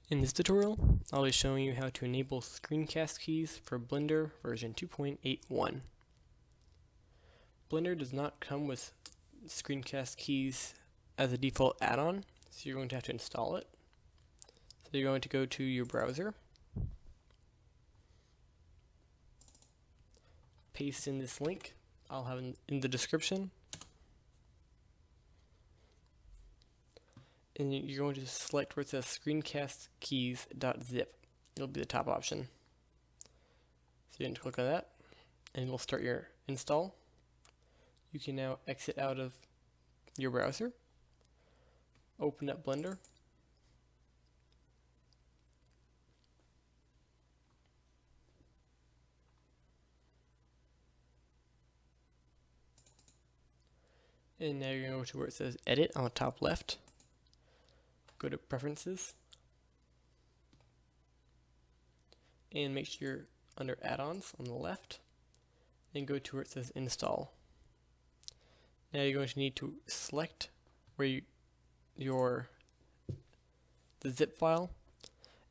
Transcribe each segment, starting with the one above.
In this tutorial, I'll be showing you how to enable Screencast keys for Blender version 2.81. Blender does not come with Screencast keys as a default add-on, so you're going to have to install it. So you're going to go to your browser, paste in this link, I'll have in the description, and you're going to select where it says screencastkeys.zip. It'll be the top option. So you're going to click on that, and it'll start your install. You can now exit out of your browser, open up Blender, and now you're going to go to where it says Edit on the top left. Go to Preferences, and make sure you're under Add-ons on the left, and go to where it says Install. Now you're going to need to select where the zip file,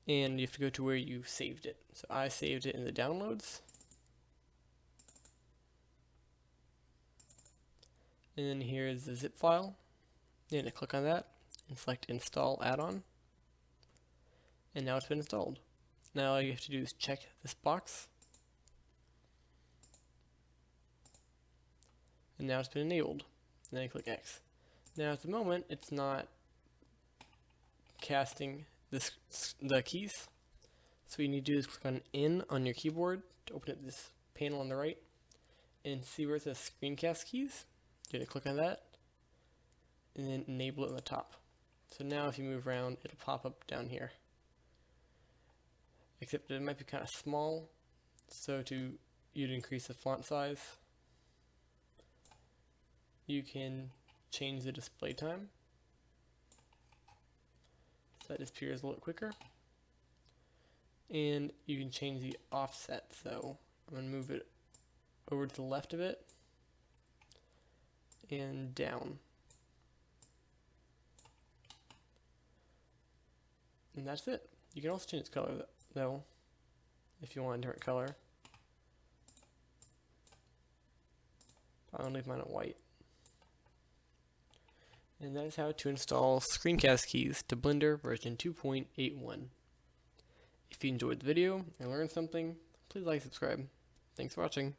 and you have to go to where you saved it. So I saved it in the downloads, and then here is the zip file. You're going to click on that and select Install Add-on, and now it's been installed. Now all you have to do is check this box, and now it's been enabled. And then you click X. Now at the moment it's not casting the keys, so what you need to do is click on N on your keyboard to open up this panel on the right, and see where it says Screencast keys. You're going to click on that, and then enable it on the top. So now if you move around, it'll pop up down here. Except it might be kind of small, so you'd increase the font size. You can change the display time, so that disappears a little quicker. And you can change the offset, so I'm going to move it over to the left of it and down. And that's it. You can also change its color though, if you want a different color. I'm going to leave mine at white. And that is how to install Screencast keys to Blender version 2.81. If you enjoyed the video and learned something, please like and subscribe. Thanks for watching.